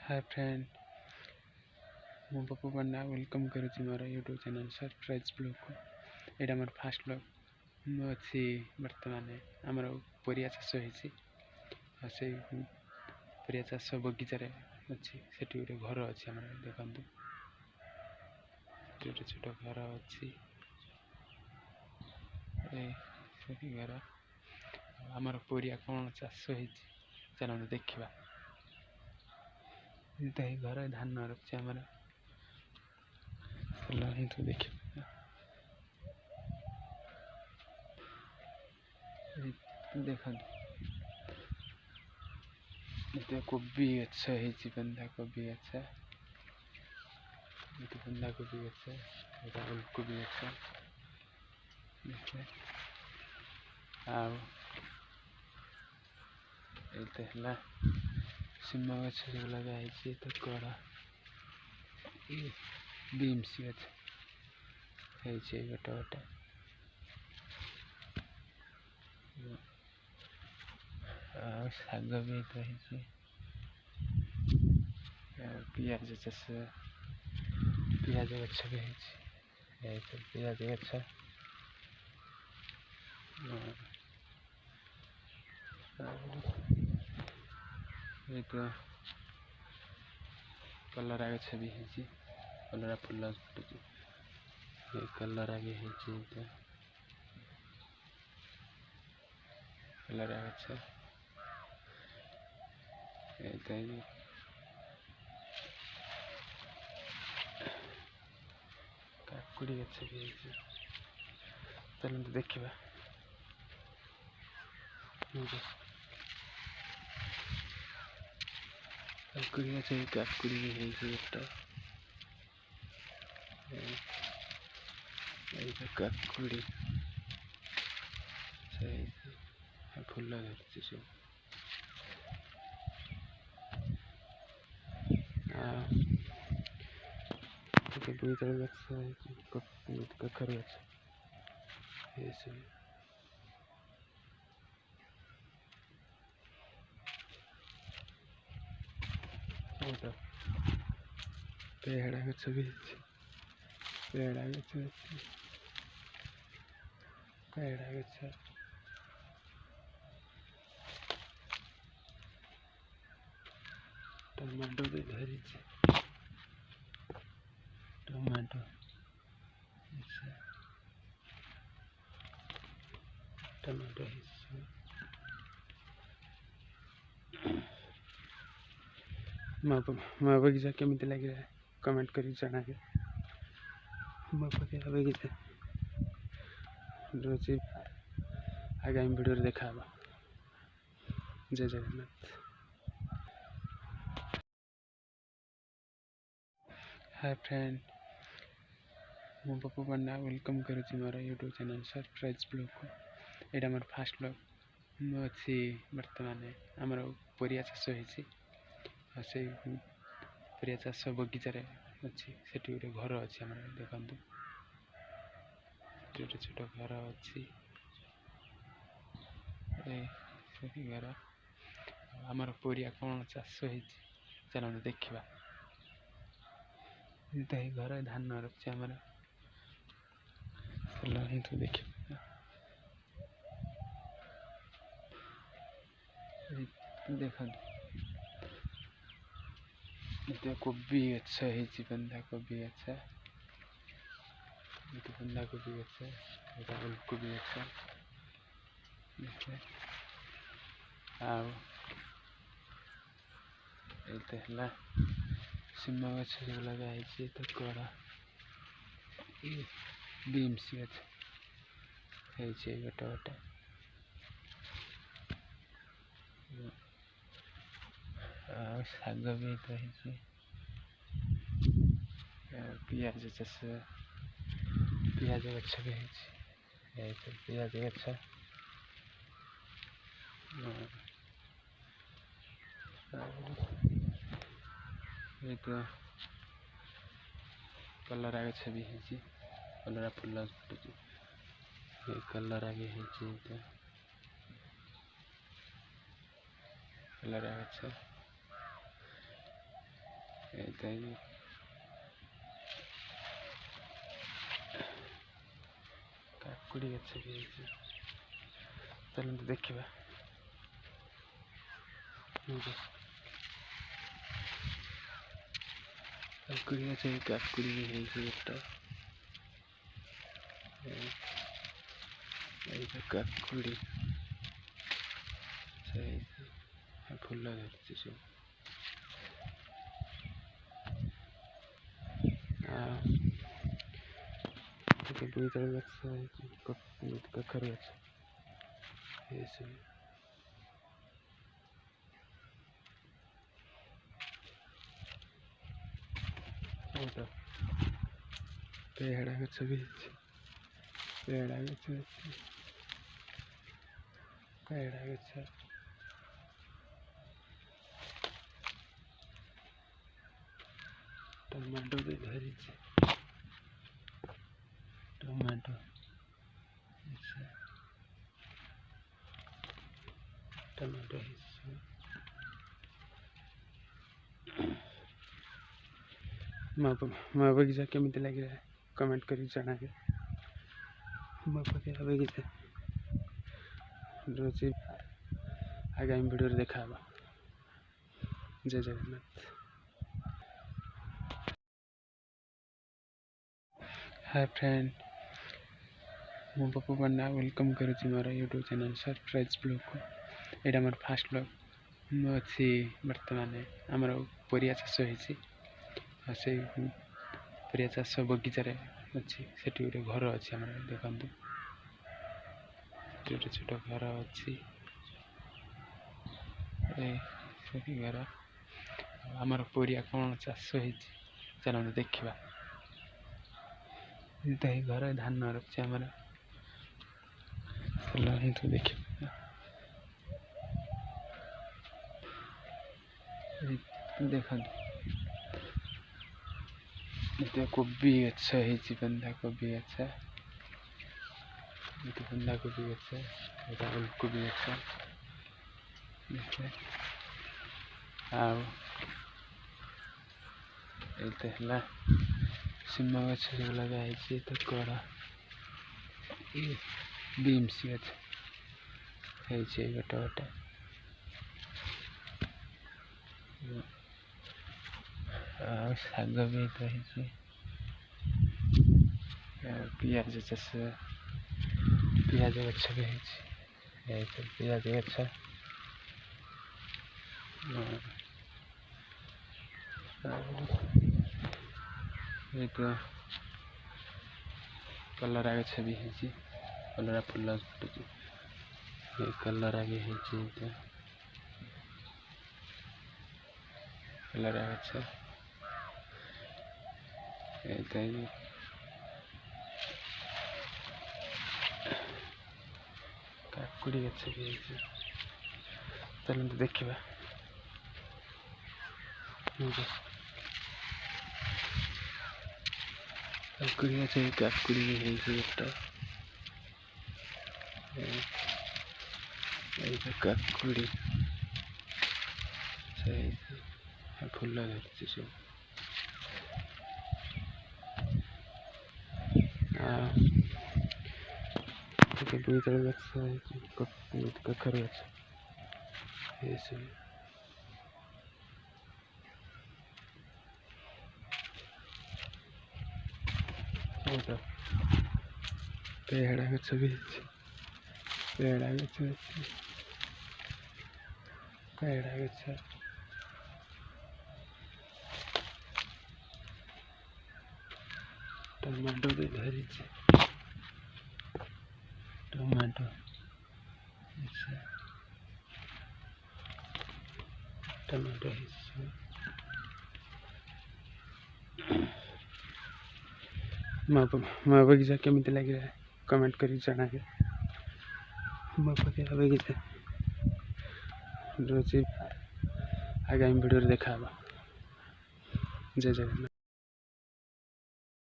Hi friend, मु पप्पू पंडा welcome करुच्ची मोर YouTube channel surprise blog को। यहाँ मोर फास्ट ब्लॉग मु अच्छी बर्तमान आमर परिया चाष होती परिया चाष बगीचार अच्छी से गोटे घर अच्छी आम देखु छोट छोट घर अच्छी घर आमर परिया कौन चाष होती चलते देखा। घर धान रखी आमर तो देखिए देखा कोबी गछ है बंधा कोबी गछ बंधा कोबी गछ ओलकोबी गछ सीमा गछ लगाई तो कड़ा बीम्स गछ गोटे गोटे शाग भी रही पियाज चाष पियाज गछ भी पियाज गछ कलरा गछ भी कलरा फुल फुटुची कलरा भी कलरा गछ काकुड़ी गछ भी चलते देखा। काकुड़ी गछ काकुड़ी भी गोटे काकुड़ी फुल धरती सब बोईतालु गछ कखरू गछ पेड़ा गछ भी पेड़ा गछ पेड़ा गछ टमाटो भी धरी टमाटो टमाटो मो बगीचा केमी लगे कमेंट कर जाना के मो बगीचा रोचे आगामी वीडियो देखा। जय जगन्नाथ। हाय फ्रेंड, मु पप्पू पंडा वेलकम करुच्ची मोर यूट्यूब चैनल सरप्राइज ब्लॉग को। यहाँ मोर फास्ट ब्लॉग मु अच्छी बर्तमान आमर परिया चाष होती परिया चाष बगीचार अच्छी से गोटे घर अच्छी आम देखु छोट छोट घर अच्छी घर आमर परिया कौन चाष होती चलते देखा। घर धान रखी आमर तो देखा देखा कोबी गछ है बंधा कोबी गछ बंधा कोबी गछ ओलकोबी गछ सीमा गछ लगाई तो कड़ा बीम्स गछ गोटे गोटे शाग भी रही पियाज चाष पियाज गछ भी पियाज गछ कलरा गछ भी कलरा फुल फुटुची कलरा भी कलरा गछ କାକୁଡ଼ି ଗଛ ବି ହେଇଛି, ଚାଲନ୍ତୁ ଦେଖିବା। କାକୁଡ଼ି ଗଛ, କାକୁଡ଼ି ବି ହେଇଛି ଗୋଟେ। ଏଇଟା କାକୁଡ଼ି ଫୁଲ ଧରିଛି ସବୁ। ବୋଇତାଳୁ ଗଛ ହେଇଛି, କଖାରୁ ଗଛ ଏସବୁ। ପେହେଡ଼ା ଗଛ ବି ହେଇଛି, ପେହେଡ଼ା ଗଛ ଅଛି, ପେହେଡ଼ା ଗଛ। ଟମାଟୋ ବି ଧରିଛି, ଟମାଟୋ ଟମାଟୋ ହେଇଛି। ମୋ ବଗିଚା କେମିତି ଲାଗିଲା କମେଣ୍ଟ କରି ଜଣାବେ। ମୋ ବଗିଚା ରହୁଛି, ଆଗାମୀ ଭିଡ଼ିଓରେ ଦେଖାହେବ। ଜୟ ଜଗନ୍ନାଥ। हाय फ्रेंड, ମୁଁ ପପୁ ପଣ୍ଡା ୱେଲକମ୍ କରୁଛି ମୋର ୟୁଟ୍ୟୁବ୍ ଚ୍ୟାନେଲ୍ ସରପ୍ରାଇଜ୍ ବ୍ଲଗ୍କୁ। ଏଇଟା ମୋର ଫାଷ୍ଟ ବ୍ଲଗ୍। ମୁଁ ଅଛି ବର୍ତ୍ତମାନ ଆମର ପରିବା ଚାଷ ହେଇଛି, ଆଉ ସେଇ ପରିବା ଚାଷ ବଗିଚାରେ ଅଛି। ସେଠି ଗୋଟେ ଘର ଅଛି ଆମର, ଦେଖନ୍ତୁ ଛୋଟ ଛୋଟ ଘର ଅଛି। ସେଠି ଘର, ଆମର ପରିବା କ'ଣ ଚାଷ ହେଇଛି ଚାଲନ୍ତୁ ଦେଖିବା। ଏଇ ଘର ଧାନ ରହୁଛି ଆମର, ଦେଖିବା। ଦେଖନ୍ତୁ ଏଇଟା କୋବି ଗଛ ହେଇଛି, ବନ୍ଧାକୋବି ଗଛ, ବନ୍ଧାକୋବି ଗଛ, ଏଇଟା ଓଲକୋବି ଗଛ, ଆଉ ଏଇଟା ହେଲା ସିମ ଗଛ ସବୁ ଲଗା ହେଇଛି। ତ କଢ଼ ବିମ୍ସ ଗଛ ହେଇଛି ଗୋଟେ ଗୋଟେ, ଆଉ ଶାଗ ବି ହେଇଛି, ପିଆଜ ଚାଷ, ପିଆଜ ଗଛ ବି ହେଇଛି, ପିଆଜ ଗଛ, କଲରା ଗଛ ବି ହେଇଛି, କଲରା ଫୁଲ ଫୁଟୁଛି, କଲରା ବି ହେଇଛି, କଲରା ଗଛ, କାକୁଡ଼ି ଗଛ ବି ହେଇଛି, ଚାଲନ୍ତୁ ଦେଖିବା। କାକୁଡ଼ି ଗଛ, କାକୁଡ଼ି ବି ହେଇଛି ଗୋଟେ। ଏଇଟା କାକୁଡ଼ି ଫୁଲ ଧରିଛି ସବୁ। ବୋଇତାଳୁ ଗଛ ହେଇଛି, କଖାରୁ ଗଛ ଏସବୁ। ପେହେଡ଼ା ଗଛ ବି ହେଇଛି, ପେହେଡ଼ା ଗଛ ଅଛି, ପେହେଡ଼ା ଗଛ, ଟମାଟୋ ବି ଧରିଛି, ଟମାଟୋ ଟମାଟୋ ହେଇଛି। ମୋ ବଗିଚା କେମିତି ଲାଗିଲା କମେଣ୍ଟ କରି ଜଣାବେ। ମୋ ବଗିଚା ରହୁଛି, ଆଗାମୀ ଭିଡ଼ିଓରେ ଦେଖାହେବ। ଜୟ ଜଗନ୍ନାଥ।